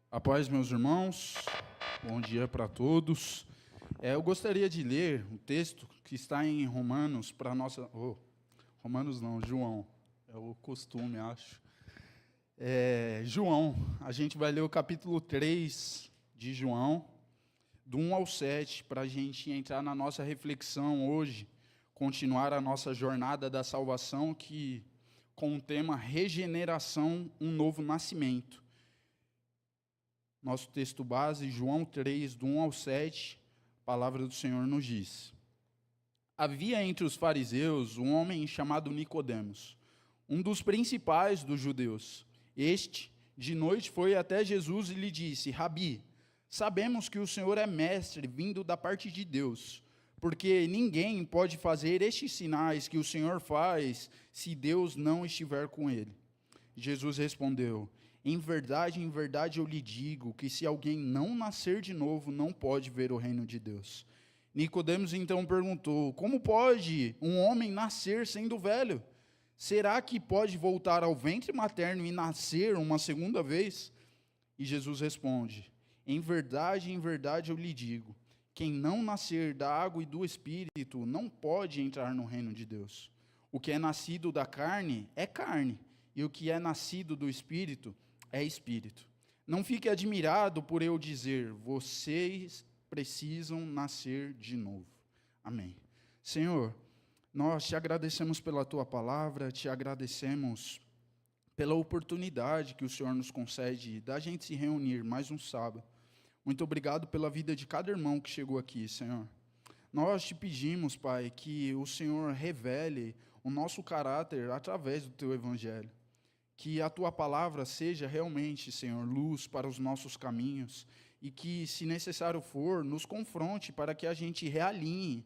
A paz, meus irmãos, bom dia para todos. Eu gostaria de ler um texto que está em Romanos para nossa. Romanos não, João, é o costume, acho. João, a gente vai ler o capítulo 3 de João, do 1 ao 7, para a gente entrar na nossa reflexão hoje, continuar a nossa jornada da salvação, com o tema Regeneração, um novo nascimento. Nosso texto base, João 3, do 1 ao 7, a palavra do Senhor nos diz: Havia entre os fariseus um homem chamado Nicodemos, um dos principais dos judeus. Este, de noite, foi até Jesus e lhe disse: Rabi, sabemos que o Senhor é mestre vindo da parte de Deus, porque ninguém pode fazer estes sinais que o Senhor faz se Deus não estiver com ele. Jesus respondeu: em verdade eu lhe digo que se alguém não nascer de novo, não pode ver o reino de Deus. Nicodemos então perguntou: como pode um homem nascer sendo velho? Será que pode voltar ao ventre materno e nascer uma segunda vez? E Jesus responde: em verdade eu lhe digo, quem não nascer da água e do Espírito não pode entrar no reino de Deus. O que é nascido da carne, e o que é nascido do Espírito é Espírito. Não fique admirado por eu dizer, vocês precisam nascer de novo. Amém. Senhor, nós te agradecemos pela tua palavra, te agradecemos pela oportunidade que o Senhor nos concede da gente se reunir mais um sábado. Muito obrigado pela vida de cada irmão que chegou aqui, Senhor. Nós te pedimos, Pai, que o Senhor revele o nosso caráter através do teu evangelho. Que a tua palavra seja realmente, Senhor, luz para os nossos caminhos e que, se necessário for, nos confronte para que a gente realinhe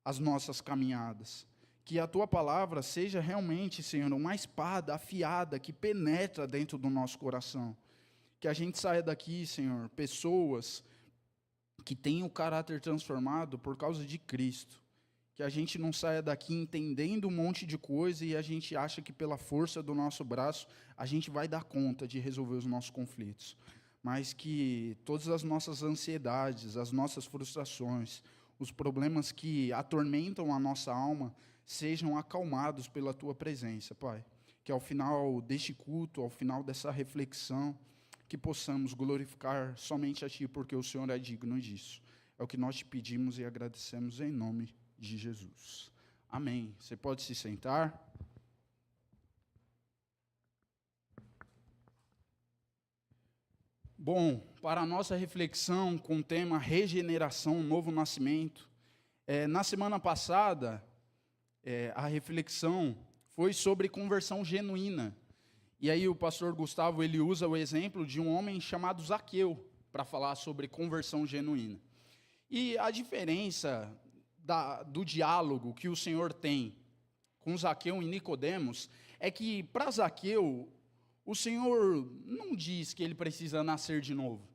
as nossas caminhadas. Que a tua palavra seja realmente, Senhor, uma espada afiada que penetra dentro do nosso coração. Que a gente saia daqui, Senhor, pessoas que tenham o caráter transformado por causa de Cristo. Que a gente não saia daqui entendendo um monte de coisa e a gente acha que pela força do nosso braço a gente vai dar conta de resolver os nossos conflitos. Mas que todas as nossas ansiedades, as nossas frustrações, os problemas que atormentam a nossa alma sejam acalmados pela Tua presença, Pai. Que ao final deste culto, ao final dessa reflexão, que possamos glorificar somente a Ti, porque o Senhor é digno disso. É o que nós te pedimos e agradecemos em nome de Jesus. Amém. Você pode se sentar. Bom, para a nossa reflexão com o tema regeneração, novo nascimento, na semana passada, a reflexão foi sobre conversão genuína. E aí o pastor Gustavo, ele usa o exemplo de um homem chamado Zaqueu para falar sobre conversão genuína. E a diferença do diálogo que o Senhor tem com Zaqueu e Nicodemos é que, para Zaqueu, o Senhor não diz que ele precisa nascer de novo.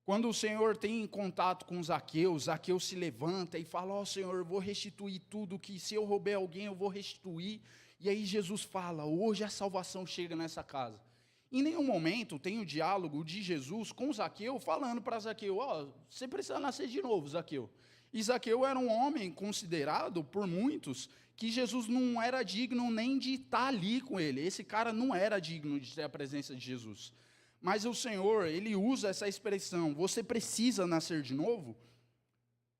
Quando o Senhor tem contato com Zaqueu, Zaqueu se levanta e fala: ó Senhor, eu vou restituir tudo, que se eu roubei alguém, eu vou restituir. E aí Jesus fala: hoje a salvação chega nessa casa. Em nenhum momento tem o diálogo de Jesus com Zaqueu, falando para Zaqueu: ó, você precisa nascer de novo, Zaqueu. E Zaqueu era um homem considerado por muitos que Jesus não era digno nem de estar ali com ele. Esse cara não era digno de ter a presença de Jesus. Mas o Senhor, ele usa essa expressão, você precisa nascer de novo,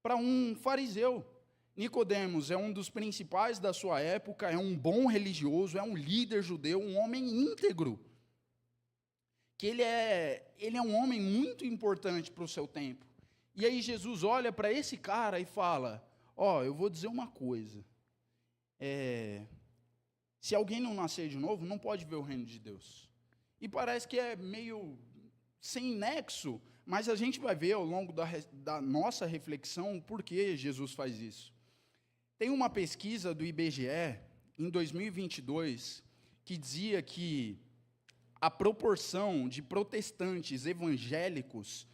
para um fariseu. Nicodemos é um dos principais da sua época, é um bom religioso, é um líder judeu, um homem íntegro. Que ele é um homem muito importante para o seu tempo. E aí Jesus olha para esse cara e fala: ó, eu vou dizer uma coisa. Se alguém não nascer de novo, não pode ver o reino de Deus. E parece que é meio sem nexo, mas a gente vai ver ao longo da nossa reflexão por que Jesus faz isso. Tem uma pesquisa do IBGE, em 2022, que dizia que a proporção de protestantes evangélicos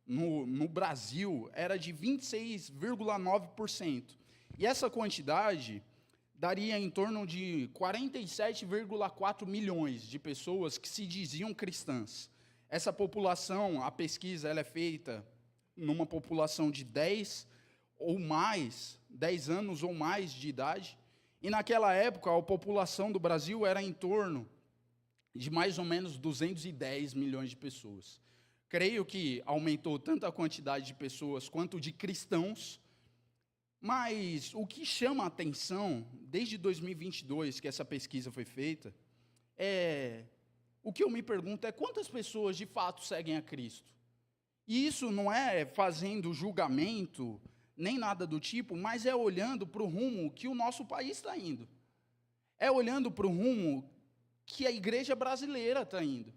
no Brasil era de 26,9%. E essa quantidade daria em torno de 47,4 milhões de pessoas que se diziam cristãs. Essa população, a pesquisa, ela é feita numa população de 10 anos ou mais de idade, e naquela época a população do Brasil era em torno de mais ou menos 210 milhões de pessoas. Creio que aumentou tanto a quantidade de pessoas quanto de cristãos, mas o que chama a atenção, desde 2022 que essa pesquisa foi feita, o que eu me pergunto é quantas pessoas de fato seguem a Cristo. E isso não é fazendo julgamento, nem nada do tipo, mas é olhando para o rumo que o nosso país está indo. É olhando para o rumo que a igreja brasileira está indo.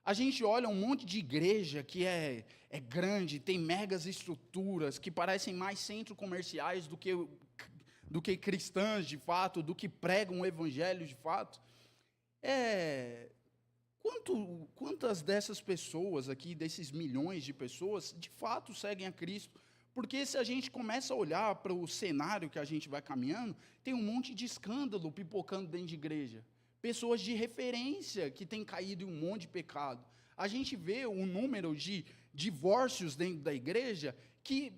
A gente olha um monte de igreja que é grande, tem megas estruturas, que parecem mais centros comerciais do que cristãs de fato, do que pregam o evangelho de fato. Quantas dessas pessoas aqui, desses milhões de pessoas, de fato seguem a Cristo? Porque se a gente começa a olhar para o cenário que a gente vai caminhando, tem um monte de escândalo pipocando dentro de igreja. Pessoas de referência que têm caído em um monte de pecado. A gente vê o número de divórcios dentro da igreja que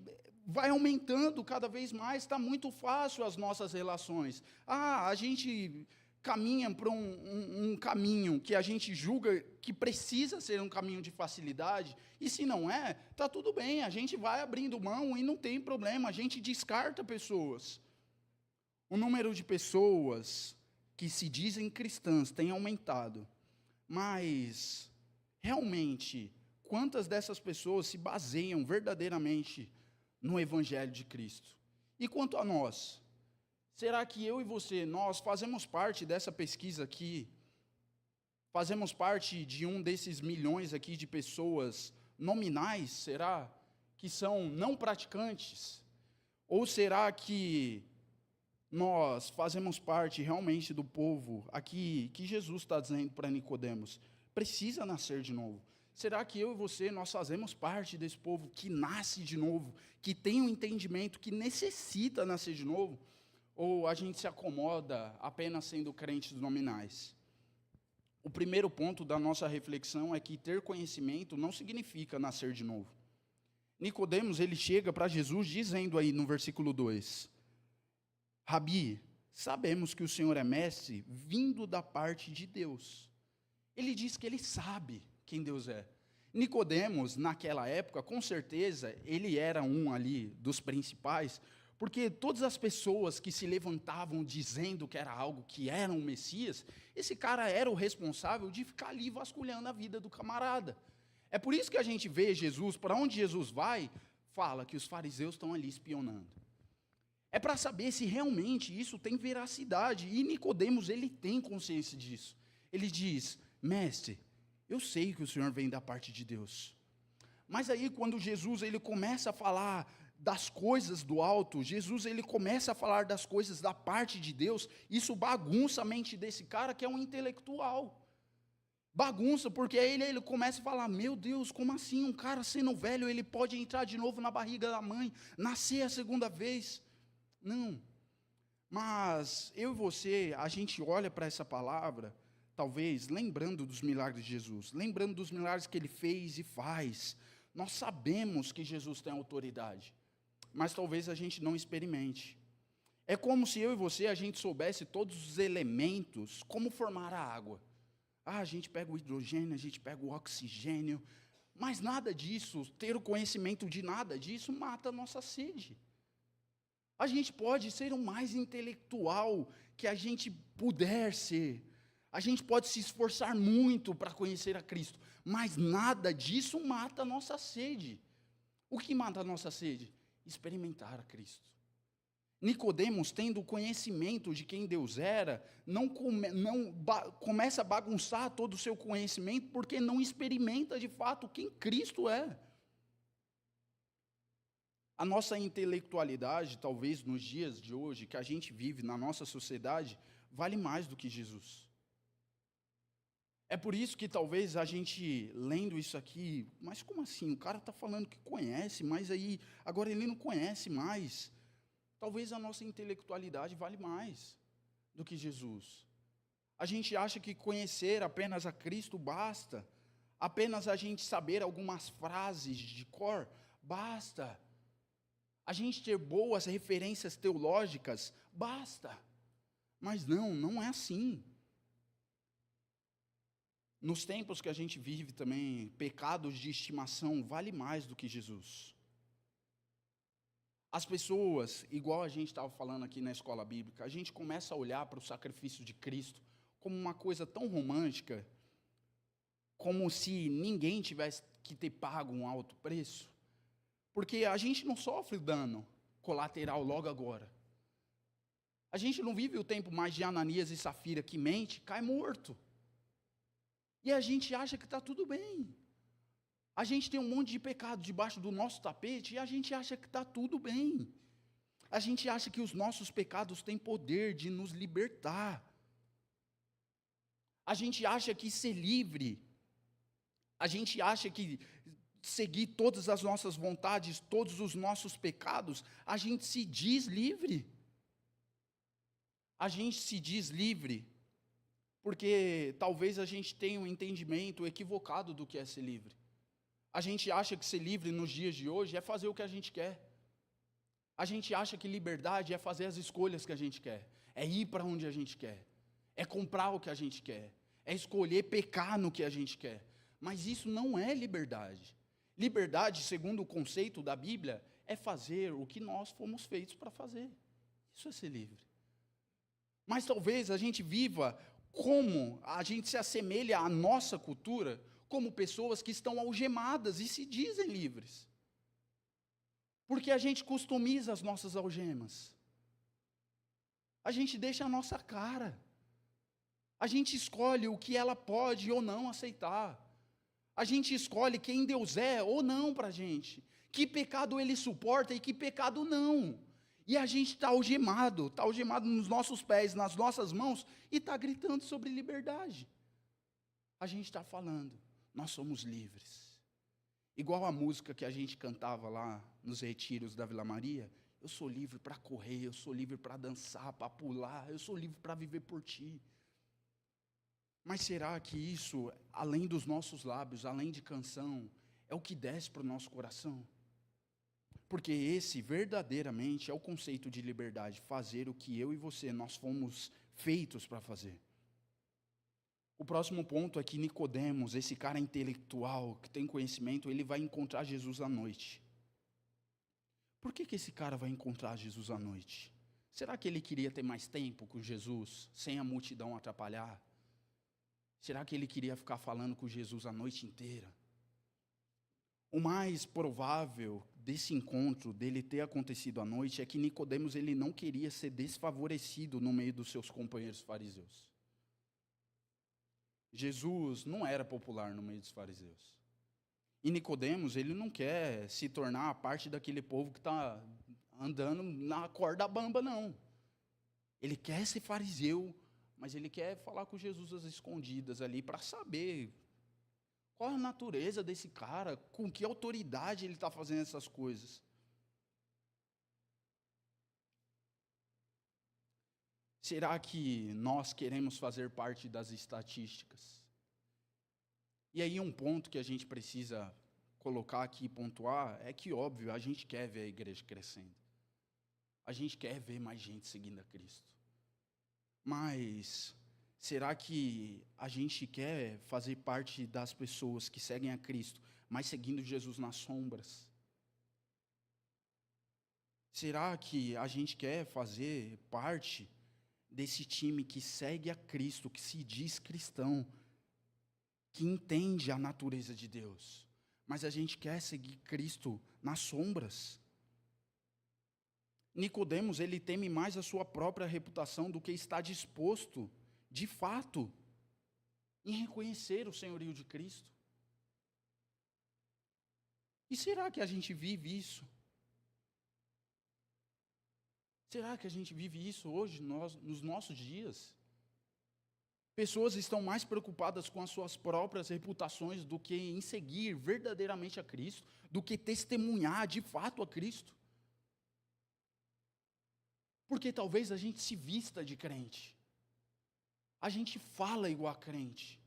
vai aumentando cada vez mais, está muito fácil as nossas relações. A gente caminha para um caminho que a gente julga que precisa ser um caminho de facilidade, e se não é, está tudo bem, a gente vai abrindo mão e não tem problema, a gente descarta pessoas. O número de pessoas que se dizem cristãs tem aumentado, mas, realmente, quantas dessas pessoas se baseiam verdadeiramente no Evangelho de Cristo? E quanto a nós? Será que eu e você, nós fazemos parte dessa pesquisa aqui? Fazemos parte de um desses milhões aqui de pessoas nominais, será? Que são não praticantes? Ou será que nós fazemos parte realmente do povo aqui que Jesus está dizendo para Nicodemos? Precisa nascer de novo. Será que eu e você, nós fazemos parte desse povo que nasce de novo, que tem um entendimento, que necessita nascer de novo? Ou a gente se acomoda apenas sendo crentes nominais? O primeiro ponto da nossa reflexão é que ter conhecimento não significa nascer de novo. Nicodemos, ele chega para Jesus dizendo aí no versículo 2, Rabi, sabemos que o Senhor é mestre vindo da parte de Deus. Ele diz que ele sabe quem Deus é. Nicodemos, naquela época, com certeza, ele era um ali dos principais, porque todas as pessoas que se levantavam dizendo que era algo que era um Messias, esse cara era o responsável de ficar ali vasculhando a vida do camarada. É por isso que a gente vê Jesus, para onde Jesus vai, fala que os fariseus estão ali espionando. É para saber se realmente isso tem veracidade, e Nicodemos, ele tem consciência disso. Ele diz, mestre, eu sei que o Senhor vem da parte de Deus. Mas aí quando Jesus ele começa a falar das coisas do alto, Jesus ele começa a falar das coisas da parte de Deus, isso bagunça a mente desse cara que é um intelectual. Bagunça, porque aí ele começa a falar, meu Deus, como assim um cara sendo velho, ele pode entrar de novo na barriga da mãe, nascer a segunda vez? Não. Mas eu e você, a gente olha para essa palavra, talvez lembrando dos milagres de Jesus, lembrando dos milagres que ele fez e faz. Nós sabemos que Jesus tem autoridade, mas talvez a gente não experimente. É como se eu e você, a gente soubesse todos os elementos, como formar a água. A gente pega o hidrogênio, a gente pega o oxigênio, mas nada disso, ter o conhecimento de nada disso, mata a nossa sede. A gente pode ser o mais intelectual que a gente puder ser. A gente pode se esforçar muito para conhecer a Cristo, mas nada disso mata a nossa sede. O que mata a nossa sede? Experimentar a Cristo. Nicodemos, tendo conhecimento de quem Deus era, começa a bagunçar todo o seu conhecimento, porque não experimenta de fato quem Cristo é. A nossa intelectualidade, talvez nos dias de hoje, que a gente vive na nossa sociedade, vale mais do que Jesus. É por isso que talvez a gente, lendo isso aqui, mas como assim? O cara está falando que conhece, mas aí agora ele não conhece mais. Talvez a nossa intelectualidade vale mais do que Jesus. A gente acha que conhecer apenas a Cristo basta. Apenas a gente saber algumas frases de cor, basta. A gente ter boas referências teológicas, basta. Mas não é assim. Nos tempos que a gente vive também, pecados de estimação vale mais do que Jesus. As pessoas, igual a gente estava falando aqui na escola bíblica, a gente começa a olhar para o sacrifício de Cristo como uma coisa tão romântica, como se ninguém tivesse que ter pago um alto preço. Porque a gente não sofre dano colateral logo agora. A gente não vive o tempo mais de Ananias e Safira que mente, cai morto. E a gente acha que está tudo bem. A gente tem um monte de pecado debaixo do nosso tapete e a gente acha que está tudo bem. A gente acha que os nossos pecados têm poder de nos libertar. A gente acha que ser livre, a gente acha que seguir todas as nossas vontades, todos os nossos pecados, a gente se diz livre. A gente se diz livre porque talvez a gente tenha um entendimento equivocado do que é ser livre. A gente acha que ser livre nos dias de hoje é fazer o que a gente quer. A gente acha que liberdade é fazer as escolhas que a gente quer, é ir para onde a gente quer, é comprar o que a gente quer, é escolher pecar no que a gente quer. Mas isso não é liberdade. Liberdade, segundo o conceito da Bíblia, é fazer o que nós fomos feitos para fazer. Isso é ser livre. Mas talvez a gente viva como a gente se assemelha à nossa cultura, como pessoas que estão algemadas e se dizem livres. Porque a gente customiza as nossas algemas. A gente deixa a nossa cara. A gente escolhe o que ela pode ou não aceitar. A gente escolhe quem Deus é ou não para a gente. Que pecado Ele suporta e que pecado não. E a gente está algemado nos nossos pés, nas nossas mãos, e está gritando sobre liberdade. A gente está falando, nós somos livres. Igual a música que a gente cantava lá nos retiros da Vila Maria, eu sou livre para correr, eu sou livre para dançar, para pular, eu sou livre para viver por ti. Mas será que isso, além dos nossos lábios, além de canção, é o que desce para o nosso coração? Porque esse verdadeiramente é o conceito de liberdade, fazer o que eu e você, nós fomos feitos para fazer. O próximo ponto é que Nicodemos, esse cara intelectual, que tem conhecimento, ele vai encontrar Jesus à noite. Por que esse cara vai encontrar Jesus à noite? Será que ele queria ter mais tempo com Jesus, sem a multidão atrapalhar? Será que ele queria ficar falando com Jesus a noite inteira? O mais provável desse encontro, dele ter acontecido à noite, é que Nicodemos ele não queria ser desfavorecido no meio dos seus companheiros fariseus. Jesus não era popular no meio dos fariseus. E Nicodemos, ele não quer se tornar parte daquele povo que está andando na corda bamba, não. Ele quer ser fariseu, mas ele quer falar com Jesus às escondidas ali, para saber qual a natureza desse cara, com que autoridade ele está fazendo essas coisas. Será que nós queremos fazer parte das estatísticas? E aí um ponto que a gente precisa colocar aqui e pontuar é que, óbvio, a gente quer ver a igreja crescendo. A gente quer ver mais gente seguindo a Cristo. Mas será que a gente quer fazer parte das pessoas que seguem a Cristo, mas seguindo Jesus nas sombras? Será que a gente quer fazer parte desse time que segue a Cristo, que se diz cristão, que entende a natureza de Deus, mas a gente quer seguir Cristo nas sombras? Nicodemos, ele teme mais a sua própria reputação do que está disposto, de fato, em reconhecer o senhorio de Cristo. E será que a gente vive isso? Será que a gente vive isso hoje, nos nossos dias? Pessoas estão mais preocupadas com as suas próprias reputações do que em seguir verdadeiramente a Cristo, do que testemunhar de fato a Cristo. Porque talvez a gente se vista de crente. A gente fala igual a crente.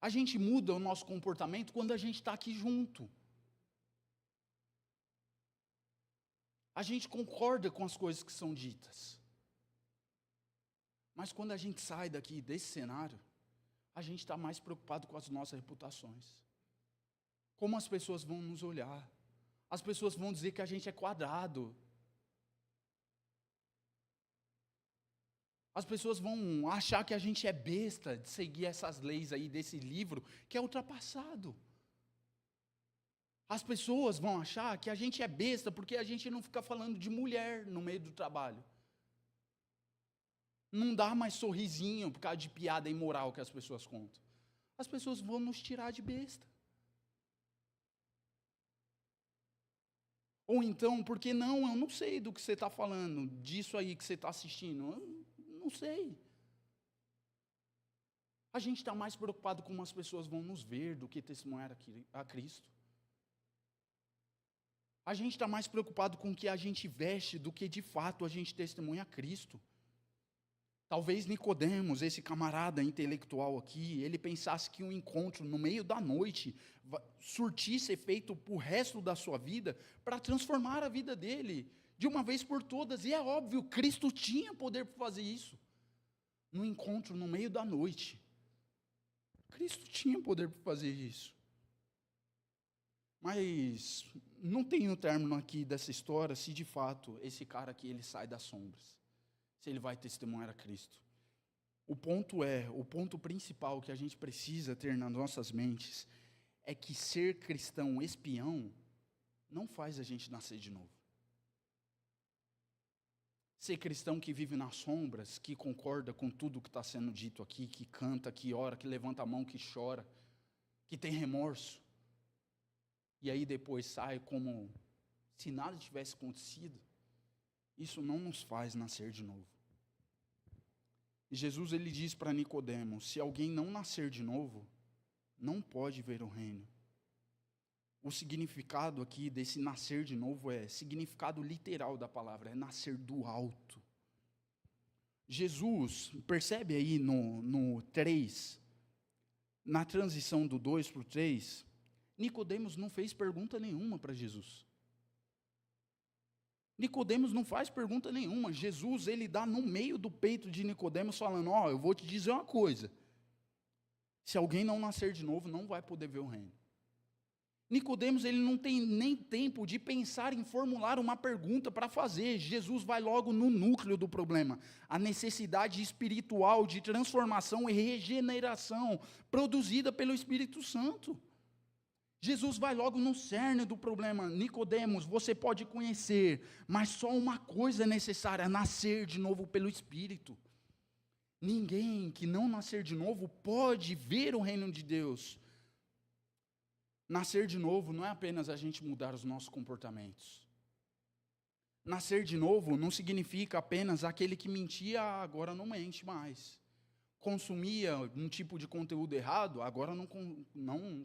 A gente muda o nosso comportamento quando a gente está aqui junto. A gente concorda com as coisas que são ditas. Mas quando a gente sai daqui desse cenário, a gente está mais preocupado com as nossas reputações. Como as pessoas vão nos olhar. As pessoas vão dizer que a gente é quadrado. As pessoas vão achar que a gente é besta de seguir essas leis aí desse livro, que é ultrapassado. As pessoas vão achar que a gente é besta porque a gente não fica falando de mulher no meio do trabalho. Não dá mais sorrisinho por causa de piada imoral que as pessoas contam. As pessoas vão nos tirar de besta. Ou então, porque não, eu não sei do que você está falando, disso aí que você está assistindo. Eu não sei. A gente está mais preocupado com como as pessoas vão nos ver do que testemunhar a Cristo. A gente está mais preocupado com o que a gente veste do que de fato a gente testemunha a Cristo. Talvez Nicodemos, esse camarada intelectual aqui, ele pensasse que um encontro no meio da noite surtisse efeito para o resto da sua vida, para transformar a vida dele de uma vez por todas. E é óbvio, Cristo tinha poder para fazer isso. No encontro no meio da noite. Cristo tinha poder para fazer isso. Mas não tem um término aqui dessa história se de fato esse cara aqui ele sai das sombras. Se ele vai testemunhar a Cristo. O ponto principal que a gente precisa ter nas nossas mentes é que ser cristão espião não faz a gente nascer de novo. Ser cristão que vive nas sombras, que concorda com tudo que está sendo dito aqui, que canta, que ora, que levanta a mão, que chora, que tem remorso, e aí depois sai como se nada tivesse acontecido, isso não nos faz nascer de novo. E Jesus ele diz para Nicodemos, se alguém não nascer de novo, não pode ver o reino. O significado aqui desse nascer de novo é significado literal da palavra, é nascer do alto. Jesus, percebe aí no 3, na transição do 2 para o 3, Nicodemos não fez pergunta nenhuma para Jesus. Nicodemos não faz pergunta nenhuma. Jesus, ele dá no meio do peito de Nicodemos falando, eu vou te dizer uma coisa. Se alguém não nascer de novo, não vai poder ver o reino. Nicodemos, ele não tem nem tempo de pensar em formular uma pergunta para fazer. Jesus vai logo no núcleo do problema. A necessidade espiritual de transformação e regeneração produzida pelo Espírito Santo. Jesus vai logo no cerne do problema. Nicodemos, você pode conhecer, mas só uma coisa é necessária, nascer de novo pelo Espírito. Ninguém que não nascer de novo pode ver o reino de Deus. Nascer de novo não é apenas a gente mudar os nossos comportamentos. Nascer de novo não significa apenas aquele que mentia, agora não mente mais. Consumia um tipo de conteúdo errado, agora não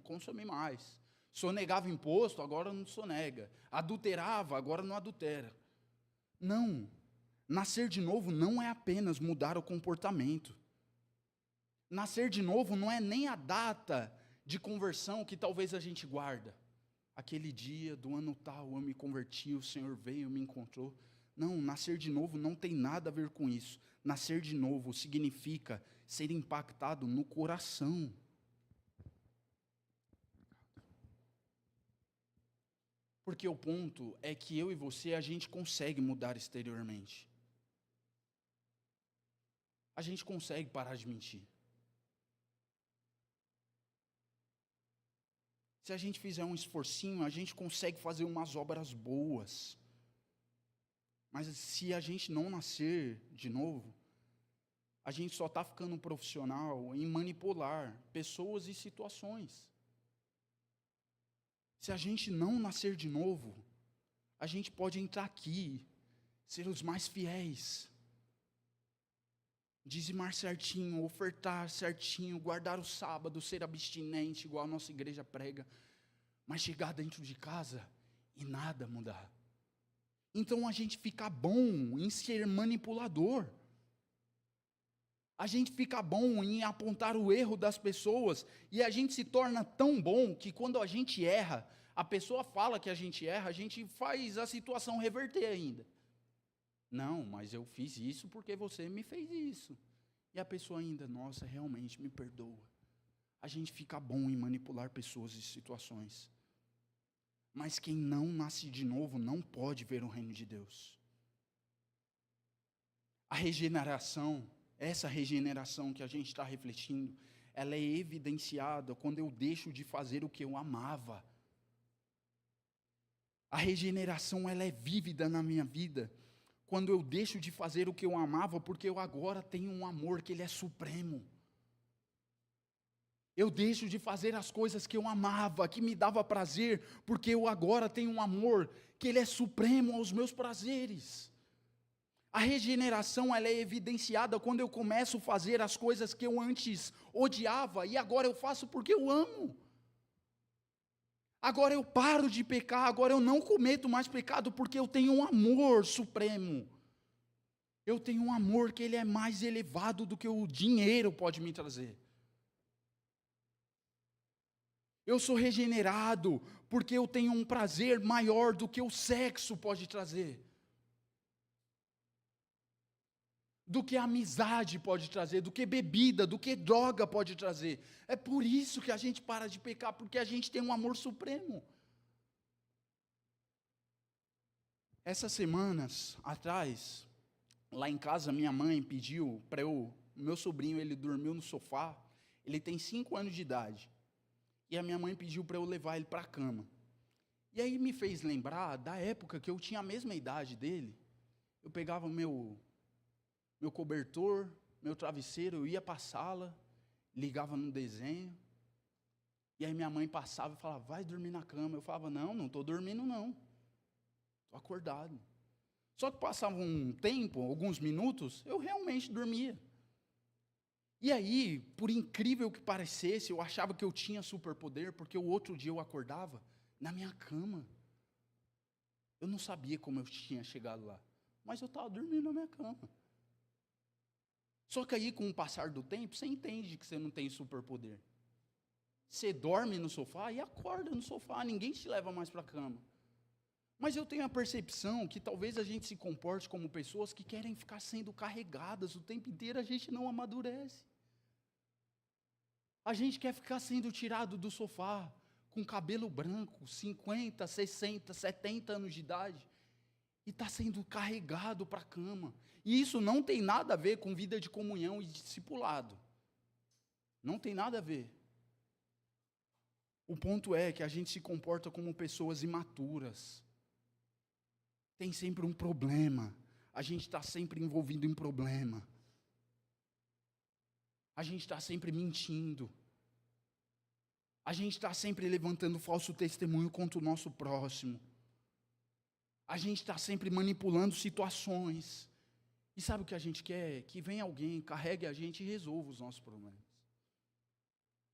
consome mais. Sonegava imposto, agora não sonega. Adulterava, agora não adultera. Não. Nascer de novo não é apenas mudar o comportamento. Nascer de novo não é nem a data de conversão que talvez a gente guarda. Aquele dia do ano tal, eu me converti, o Senhor veio, me encontrou. Não, nascer de novo não tem nada a ver com isso. Nascer de novo significa ser impactado no coração. Porque o ponto é que eu e você, a gente consegue mudar exteriormente. A gente consegue parar de mentir. Se a gente fizer um esforcinho, a gente consegue fazer umas obras boas. Mas se a gente não nascer de novo, a gente só está ficando profissional em manipular pessoas e situações. Se a gente não nascer de novo, a gente pode entrar aqui, ser os mais fiéis, dizimar certinho, ofertar certinho, guardar o sábado, ser abstinente, igual a nossa igreja prega, mas chegar dentro de casa e nada mudar. Então a gente fica bom em ser manipulador. A gente fica bom em apontar o erro das pessoas e a gente se torna tão bom que quando a gente erra, a pessoa fala que a gente erra, a gente faz a situação reverter ainda. Não, mas eu fiz isso porque você me fez isso. E a pessoa ainda, nossa, realmente me perdoa. A gente fica bom em manipular pessoas e situações. Mas quem não nasce de novo não pode ver o reino de Deus. A regeneração, essa regeneração que a gente está refletindo, ela é evidenciada quando eu deixo de fazer o que eu amava. A regeneração, ela é vívida na minha vida quando eu deixo de fazer o que eu amava, porque eu agora tenho um amor que ele é supremo. Eu deixo de fazer as coisas que eu amava, que me dava prazer, porque eu agora tenho um amor que ele é supremo aos meus prazeres. A regeneração, ela é evidenciada quando eu começo a fazer as coisas que eu antes odiava e agora eu faço porque eu amo. Agora eu paro de pecar, agora eu não cometo mais pecado porque eu tenho um amor supremo. Eu tenho um amor que ele é mais elevado do que o dinheiro pode me trazer. Eu sou regenerado porque eu tenho um prazer maior do que o sexo pode trazer. Do que a amizade pode trazer, do que bebida, do que droga pode trazer. É por isso que a gente para de pecar, porque a gente tem um amor supremo. Essas semanas atrás, lá em casa, minha mãe pediu para meu sobrinho, ele dormiu no sofá, ele tem 5 anos de idade. E a minha mãe pediu para eu levar ele para a cama. E aí me fez lembrar da época que eu tinha a mesma idade dele. Eu pegava meu cobertor, meu travesseiro, eu ia para a sala, ligava no desenho. E aí minha mãe passava e falava, vai dormir na cama. Eu falava, não estou dormindo não. Estou acordado. Só que passava um tempo, alguns minutos, eu realmente dormia. E aí, por incrível que parecesse, eu achava que eu tinha superpoder, porque o outro dia eu acordava na minha cama. Eu não sabia como eu tinha chegado lá, mas eu estava dormindo na minha cama. Só que aí, com o passar do tempo, você entende que você não tem superpoder. Você dorme no sofá e acorda no sofá, ninguém te leva mais para a cama. Mas eu tenho a percepção que talvez a gente se comporte como pessoas que querem ficar sendo carregadas o tempo inteiro, a gente não amadurece. A gente quer ficar sendo tirado do sofá, com cabelo branco, 50, 60, 70 anos de idade, e está sendo carregado para a cama. E isso não tem nada a ver com vida de comunhão e discipulado. Não tem nada a ver. O ponto é que a gente se comporta como pessoas imaturas. Tem sempre um problema. A gente está sempre envolvido em problema. A gente está sempre mentindo. A gente está sempre levantando falso testemunho contra o nosso próximo. A gente está sempre manipulando situações. E sabe o que a gente quer? Que venha alguém, carregue a gente e resolva os nossos problemas.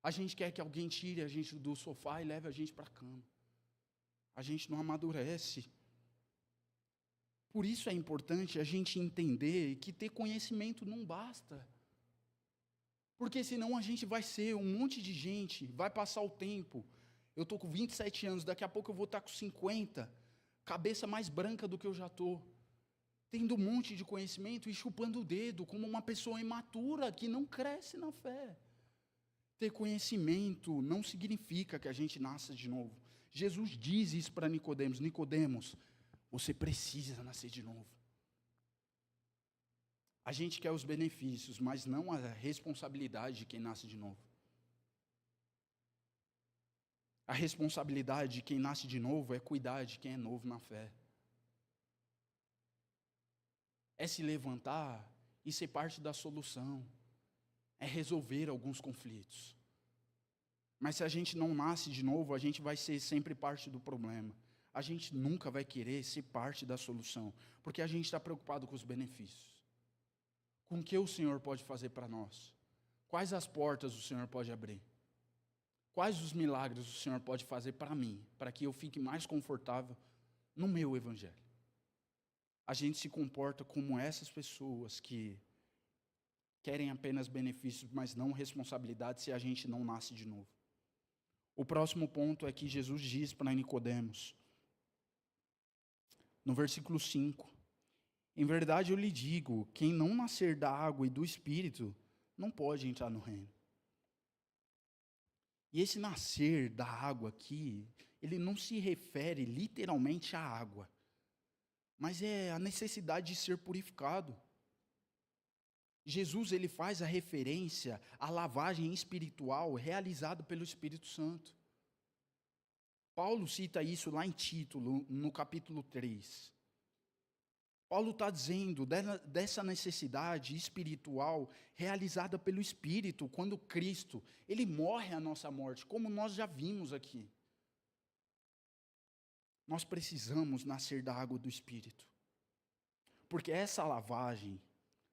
A gente quer que alguém tire a gente do sofá e leve a gente para a cama. A gente não amadurece. Por isso é importante a gente entender que ter conhecimento não basta. Porque senão a gente vai ser um monte de gente, vai passar o tempo. Eu estou com 27 anos, daqui a pouco eu vou estar com 50, cabeça mais branca do que eu já estou. Tendo um monte de conhecimento e chupando o dedo, como uma pessoa imatura que não cresce na fé. Ter conhecimento não significa que a gente nasça de novo. Jesus diz isso para Nicodemos, Nicodemos, você precisa nascer de novo. A gente quer os benefícios, mas não a responsabilidade de quem nasce de novo. A responsabilidade de quem nasce de novo é cuidar de quem é novo na fé. É se levantar e ser parte da solução. É resolver alguns conflitos. Mas se a gente não nasce de novo, a gente vai ser sempre parte do problema. A gente nunca vai querer ser parte da solução, porque a gente está preocupado com os benefícios. Com o que o Senhor pode fazer para nós? Quais as portas o Senhor pode abrir? Quais os milagres o Senhor pode fazer para mim, para que eu fique mais confortável no meu evangelho? A gente se comporta como essas pessoas que querem apenas benefícios, mas não responsabilidade se a gente não nasce de novo. O próximo ponto é que Jesus diz para Nicodemos, no versículo 5, em verdade eu lhe digo, quem não nascer da água e do Espírito, não pode entrar no reino. E esse nascer da água aqui, ele não se refere literalmente à água, mas é a necessidade de ser purificado. Jesus, ele faz a referência à lavagem espiritual realizada pelo Espírito Santo. Paulo cita isso lá em Tito, no capítulo 3. Paulo está dizendo dessa necessidade espiritual realizada pelo Espírito, quando Cristo, ele morre a nossa morte, como nós já vimos aqui. Nós precisamos nascer da água do Espírito. Porque essa lavagem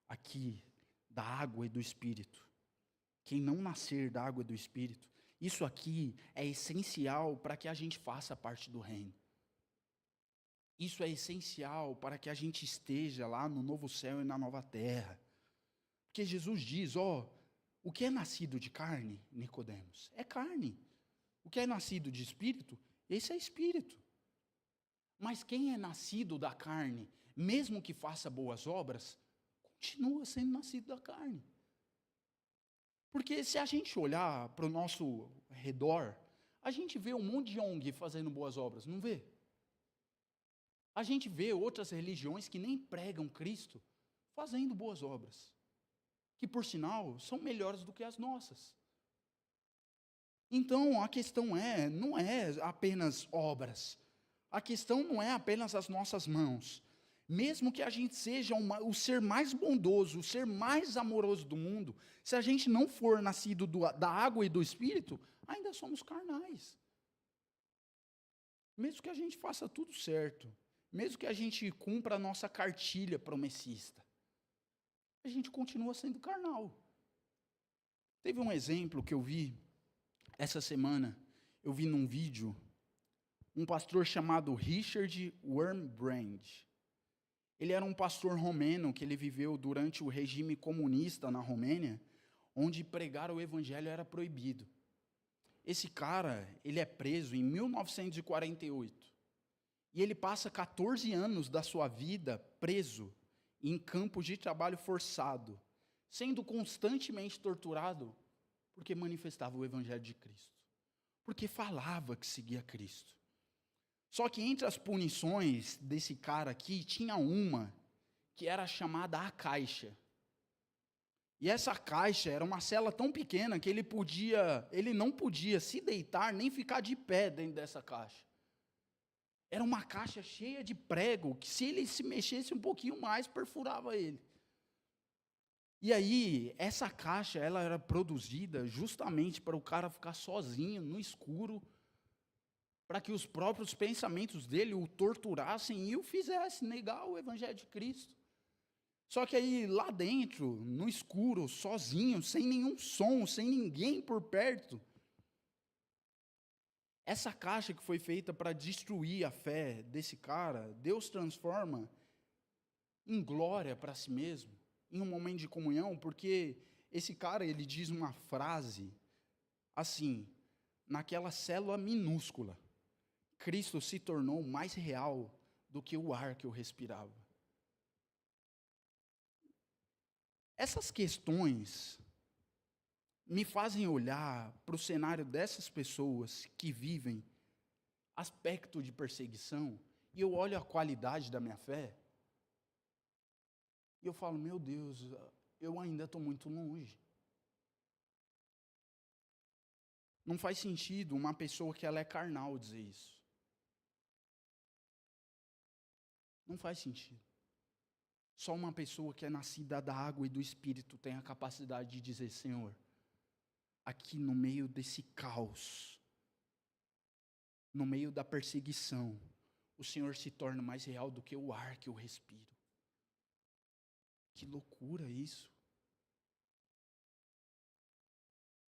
aqui, da água e do Espírito, quem não nascer da água e do Espírito, isso aqui é essencial para que a gente faça parte do reino. Isso é essencial para que a gente esteja lá no novo céu e na nova terra. Porque Jesus diz, o que é nascido de carne, Nicodemos, é carne. O que é nascido de espírito, esse é espírito. Mas quem é nascido da carne, mesmo que faça boas obras, continua sendo nascido da carne. Porque se a gente olhar para o nosso redor, a gente vê um monte de ONG fazendo boas obras, não vê? A gente vê outras religiões que nem pregam Cristo fazendo boas obras, que por sinal são melhores do que as nossas. Então a questão não é apenas obras, a questão não é apenas as nossas mãos. Mesmo que a gente seja o ser mais bondoso, o ser mais amoroso do mundo, se a gente não for nascido da água e do Espírito, ainda somos carnais. Mesmo que a gente faça tudo certo, mesmo que a gente cumpra a nossa cartilha promessista, a gente continua sendo carnal. Teve um exemplo que eu vi essa semana, eu vi num vídeo, um pastor chamado Richard Wurmbrand. Ele era um pastor romeno que ele viveu durante o regime comunista na Romênia, onde pregar o evangelho era proibido. Esse cara, ele é preso em 1948. E ele passa 14 anos da sua vida preso em campos de trabalho forçado, sendo constantemente torturado porque manifestava o evangelho de Cristo, porque falava que seguia Cristo. Só que entre as punições desse cara aqui, tinha uma que era chamada a caixa. E essa caixa era uma cela tão pequena que ele não podia se deitar nem ficar de pé dentro dessa caixa. Era uma caixa cheia de prego, que se ele se mexesse um pouquinho mais, perfurava ele. E aí, essa caixa, ela era produzida justamente para o cara ficar sozinho, no escuro, para que os próprios pensamentos dele o torturassem e o fizessem negar o evangelho de Cristo. Só que aí, lá dentro, no escuro, sozinho, sem nenhum som, sem ninguém por perto, essa caixa que foi feita para destruir a fé desse cara, Deus transforma em glória para si mesmo, em um momento de comunhão, porque esse cara, ele diz uma frase assim, naquela célula minúscula, Cristo se tornou mais real do que o ar que eu respirava. Essas questões me fazem olhar para o cenário dessas pessoas que vivem aspecto de perseguição, e eu olho a qualidade da minha fé, e eu falo, meu Deus, eu ainda estou muito longe. Não faz sentido uma pessoa que ela é carnal dizer isso. Não faz sentido. Só uma pessoa que é nascida da água e do Espírito tem a capacidade de dizer, Senhor, aqui no meio desse caos, no meio da perseguição, o Senhor se torna mais real do que o ar que eu respiro. Que loucura isso.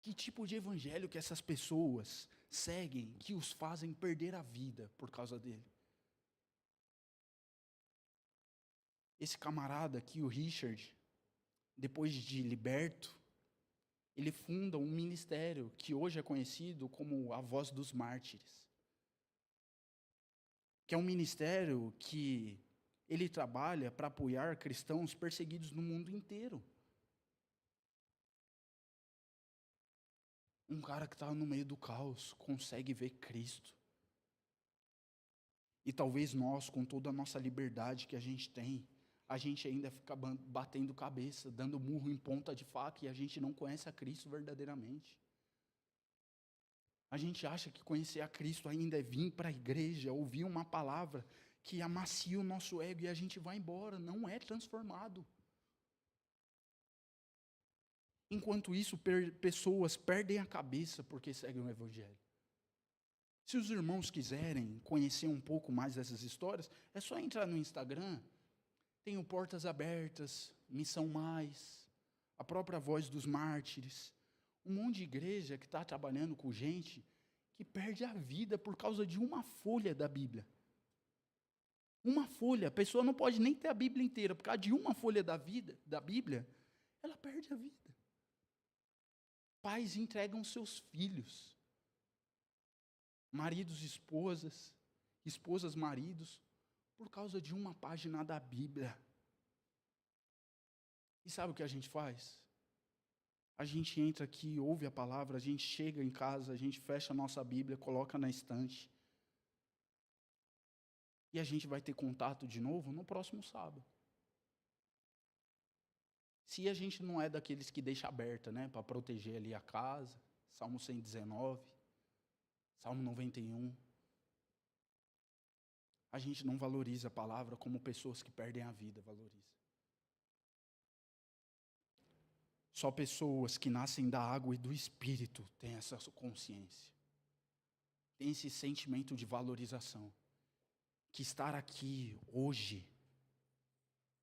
Que tipo de evangelho que essas pessoas seguem que os fazem perder a vida por causa dele? Esse camarada aqui, o Richard, depois de liberto, ele funda um ministério que hoje é conhecido como a Voz dos Mártires, que é um ministério que ele trabalha para apoiar cristãos perseguidos no mundo inteiro. Um cara que está no meio do caos consegue ver Cristo. E talvez nós, com toda a nossa liberdade que a gente tem, a gente ainda fica batendo cabeça, dando murro em ponta de faca, e a gente não conhece a Cristo verdadeiramente. A gente acha que conhecer a Cristo ainda é vir para a igreja, ouvir uma palavra que amacia o nosso ego e a gente vai embora, não é transformado. Enquanto isso, pessoas perdem a cabeça porque seguem o Evangelho. Se os irmãos quiserem conhecer um pouco mais dessas histórias, é só entrar no Instagram. Tem o Portas Abertas, Missão Mais, a própria Voz dos Mártires. Um monte de igreja que está trabalhando com gente que perde a vida por causa de uma folha da Bíblia. Uma folha. A pessoa não pode nem ter a Bíblia inteira. Por causa de uma folha da Bíblia, ela perde a vida. Pais entregam seus filhos. Maridos, esposas, esposas, maridos, por causa de uma página da Bíblia. E sabe o que a gente faz? A gente entra aqui, ouve a palavra, a gente chega em casa, a gente fecha a nossa Bíblia, coloca na estante. E a gente vai ter contato de novo no próximo sábado. Se a gente não é daqueles que deixa aberta, né, para proteger ali a casa, Salmo 119, Salmo 91. A gente não valoriza a palavra como pessoas que perdem a vida valorizam. Só pessoas que nascem da água e do Espírito têm essa consciência. Tem esse sentimento de valorização. Que estar aqui hoje,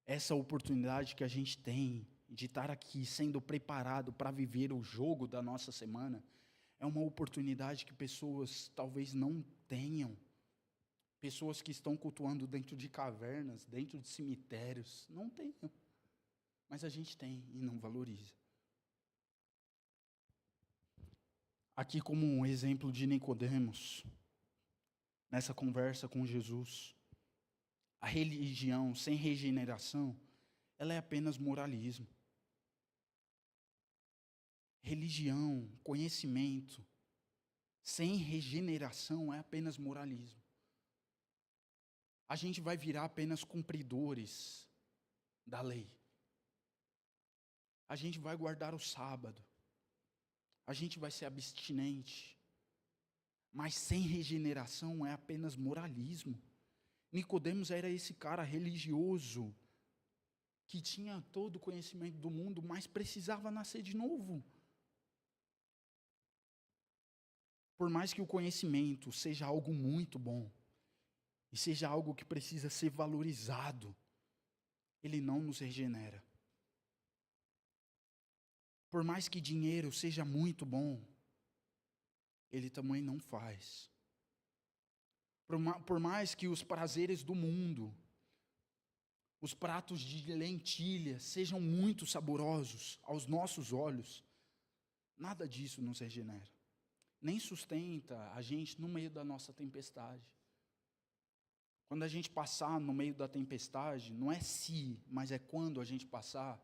essa oportunidade que a gente tem de estar aqui sendo preparado para viver o jogo da nossa semana, é uma oportunidade que pessoas talvez não tenham. Pessoas que estão cultuando dentro de cavernas, dentro de cemitérios, não tenham. Mas a gente tem e não valoriza. Aqui como um exemplo de Nicodemos, nessa conversa com Jesus, a religião sem regeneração, ela é apenas moralismo. Religião, conhecimento, sem regeneração é apenas moralismo. A gente vai virar apenas cumpridores da lei. A gente vai guardar o sábado. A gente vai ser abstinente. Mas sem regeneração é apenas moralismo. Nicodemos era esse cara religioso que tinha todo o conhecimento do mundo, mas precisava nascer de novo. Por mais que o conhecimento seja algo muito bom, e seja algo que precisa ser valorizado, ele não nos regenera. Por mais que dinheiro seja muito bom, ele também não faz. Por mais que os prazeres do mundo, os pratos de lentilha sejam muito saborosos aos nossos olhos, nada disso nos regenera. Nem sustenta a gente no meio da nossa tempestade. Quando a gente passar no meio da tempestade, não é se, mas é quando a gente passar,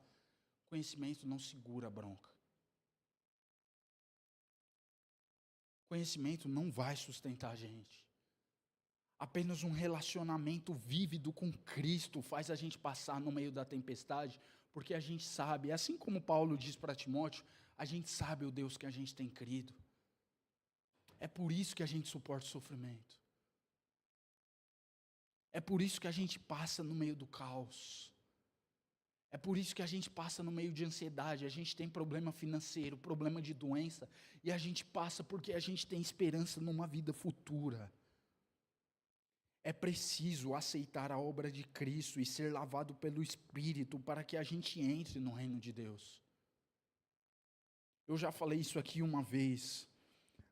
conhecimento não segura a bronca. Conhecimento não vai sustentar a gente. Apenas um relacionamento vívido com Cristo faz a gente passar no meio da tempestade, porque a gente sabe, assim como Paulo diz para Timóteo, a gente sabe o Deus que a gente tem crido. É por isso que a gente suporta o sofrimento. É por isso que a gente passa no meio do caos. É por isso que a gente passa no meio de ansiedade, a gente tem problema financeiro, problema de doença, e a gente passa porque a gente tem esperança numa vida futura. É preciso aceitar a obra de Cristo e ser lavado pelo Espírito para que a gente entre no reino de Deus. Eu já falei isso aqui uma vez.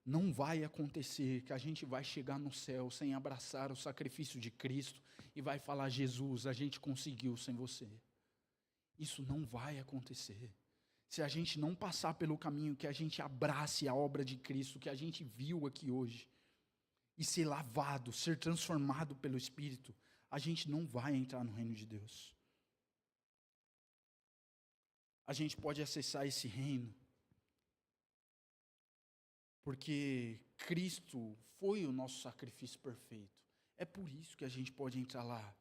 Não vai acontecer que a gente vai chegar no céu sem abraçar o sacrifício de Cristo e vai falar: Jesus, a gente conseguiu sem você. Isso não vai acontecer. Se a gente não passar pelo caminho que a gente abrace a obra de Cristo, que a gente viu aqui hoje, e ser lavado, ser transformado pelo Espírito, a gente não vai entrar no reino de Deus. A gente pode acessar esse reino porque Cristo foi o nosso sacrifício perfeito. É por isso que a gente pode entrar lá.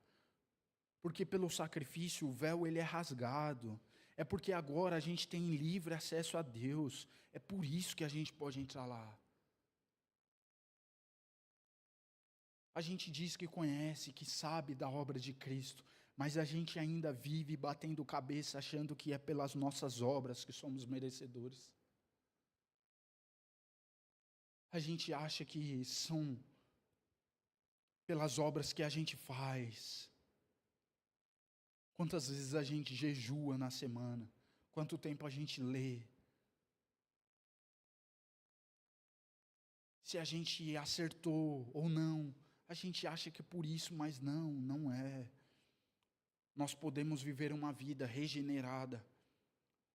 Porque pelo sacrifício o véu ele é rasgado. É porque agora a gente tem livre acesso a Deus. É por isso que a gente pode entrar lá. A gente diz que conhece, que sabe da obra de Cristo, mas a gente ainda vive batendo cabeça achando que é pelas nossas obras que somos merecedores. A gente acha que são pelas obras que a gente faz. Quantas vezes a gente jejua na semana? Quanto tempo a gente lê? Se a gente acertou ou não, a gente acha que é por isso, mas não é. Nós podemos viver uma vida regenerada,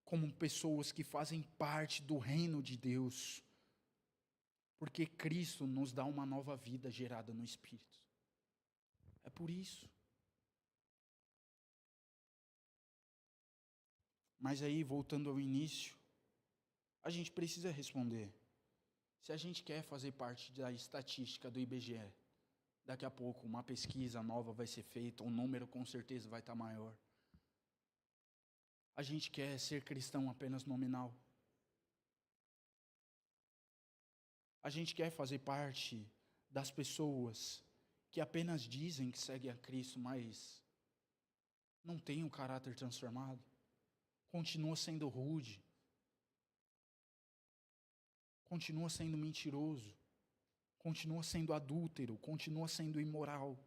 como pessoas que fazem parte do reino de Deus, porque Cristo nos dá uma nova vida gerada no Espírito. É por isso. Mas aí, voltando ao início, a gente precisa responder. Se a gente quer fazer parte da estatística do IBGE, daqui a pouco uma pesquisa nova vai ser feita, o número com certeza vai estar maior. A gente quer ser cristão apenas nominal. A gente quer fazer parte das pessoas que apenas dizem que seguem a Cristo, mas não têm um caráter transformado. Continua sendo rude. Continua sendo mentiroso. Continua sendo adúltero. Continua sendo imoral.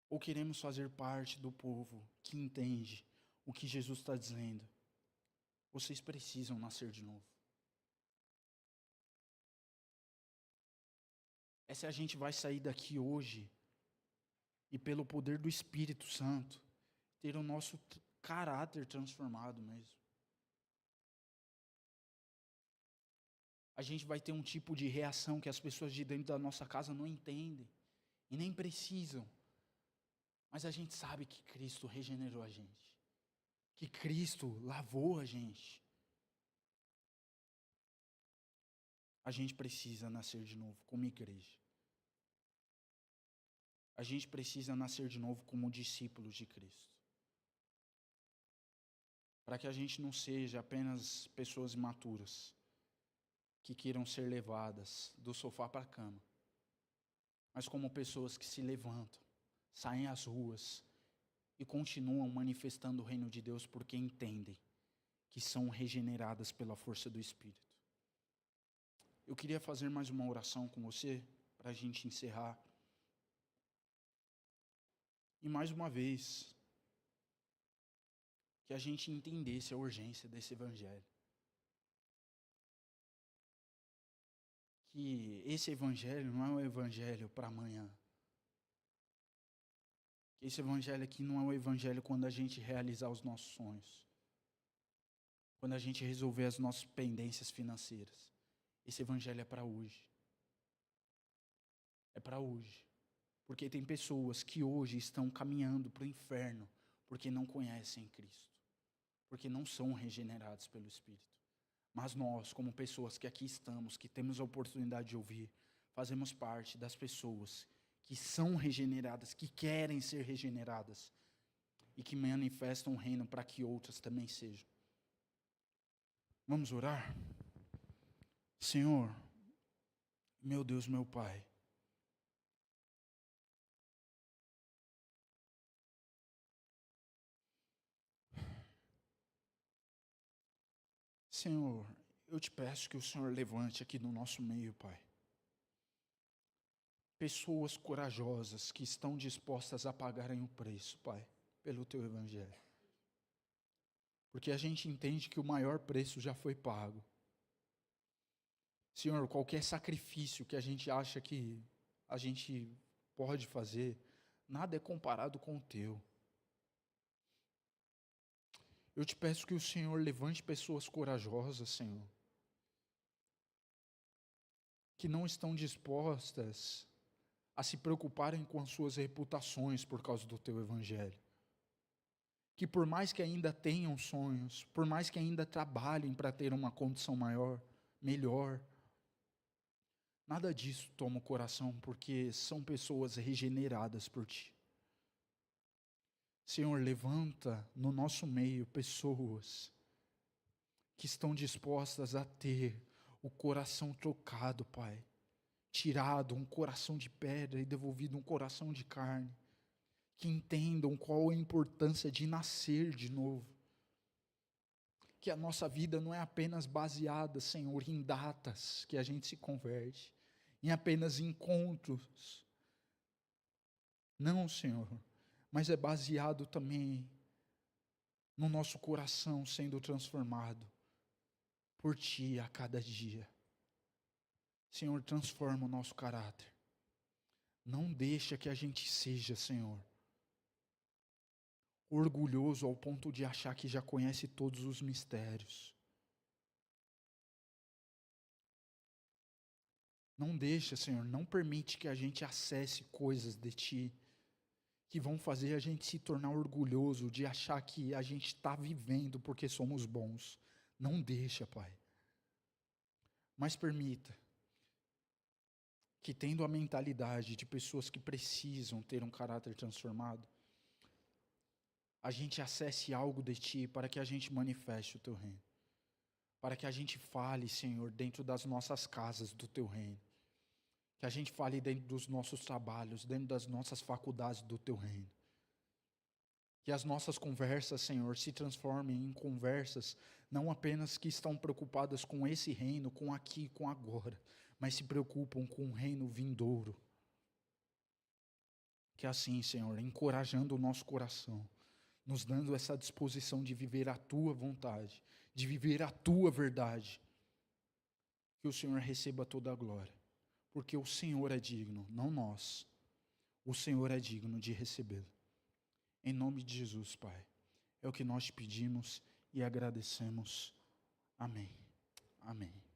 Ou queremos fazer parte do povo que entende o que Jesus está dizendo? Vocês precisam nascer de novo. É se a gente vai sair daqui hoje e pelo poder do Espírito Santo ter o nosso caráter transformado mesmo. A gente vai ter um tipo de reação que as pessoas de dentro da nossa casa não entendem e nem precisam. Mas a gente sabe que Cristo regenerou a gente, que Cristo lavou a gente. A gente precisa nascer de novo como igreja. A gente precisa nascer de novo como discípulos de Cristo. Para que a gente não seja apenas pessoas imaturas, que queiram ser levadas do sofá para a cama, mas como pessoas que se levantam, saem às ruas e continuam manifestando o reino de Deus porque entendem que são regeneradas pela força do Espírito. Eu queria fazer mais uma oração com você, para a gente encerrar. E mais uma vez, que a gente entendesse a urgência desse evangelho. Que esse evangelho não é um evangelho para amanhã. Que esse evangelho aqui não é um evangelho quando a gente realizar os nossos sonhos. Quando a gente resolver as nossas pendências financeiras. Esse evangelho é para hoje. É para hoje. Porque tem pessoas que hoje estão caminhando para o inferno porque não conhecem Cristo. Porque não são regenerados pelo Espírito. Mas nós, como pessoas que aqui estamos, que temos a oportunidade de ouvir, fazemos parte das pessoas que são regeneradas, que querem ser regeneradas e que manifestam o reino para que outras também sejam. Vamos orar? Senhor, meu Deus, meu Pai, Senhor, eu te peço que o Senhor levante aqui no nosso meio, Pai, pessoas corajosas que estão dispostas a pagarem o preço, Pai, pelo Teu Evangelho. Porque a gente entende que o maior preço já foi pago. Senhor, qualquer sacrifício que a gente acha que a gente pode fazer, Nada é comparado com o teu. Eu te peço que o Senhor levante pessoas corajosas, Senhor, que não estão dispostas a se preocuparem com as suas reputações por causa do teu evangelho. Que por mais que ainda tenham sonhos, por mais que ainda trabalhem para ter uma condição melhor, nada disso toma o coração, porque são pessoas regeneradas por ti. Senhor, levanta no nosso meio pessoas que estão dispostas a ter o coração trocado, Pai. Tirado um coração de pedra e devolvido um coração de carne. Que entendam qual a importância de nascer de novo. Que a nossa vida não é apenas baseada, Senhor, em datas que a gente se converte, em apenas encontros. Não, Senhor, mas é baseado também no nosso coração sendo transformado por Ti a cada dia. Senhor, transforma o nosso caráter. Não deixa que a gente seja, Senhor, orgulhoso ao ponto de achar que já conhece todos os mistérios. Não deixa, Senhor, não permite que a gente acesse coisas de Ti que vão fazer a gente se tornar orgulhoso de achar que a gente está vivendo porque somos bons. Não deixa, Pai. Mas permita que, tendo a mentalidade de pessoas que precisam ter um caráter transformado, a gente acesse algo de Ti para que a gente manifeste o Teu reino. Para que a gente fale, Senhor, dentro das nossas casas do Teu reino. Que a gente fale dentro dos nossos trabalhos, dentro das nossas faculdades do Teu reino. Que as nossas conversas, Senhor, se transformem em conversas não apenas que estão preocupadas com esse reino, com aqui, com agora, mas se preocupam com o reino vindouro. Que assim, Senhor, encorajando o nosso coração, nos dando essa disposição de viver a Tua vontade, de viver a Tua verdade, que o Senhor receba toda a glória, porque o Senhor é digno, não nós, o Senhor é digno de recebê-lo. Em nome de Jesus, Pai, é o que nós te pedimos e agradecemos. Amém. Amém.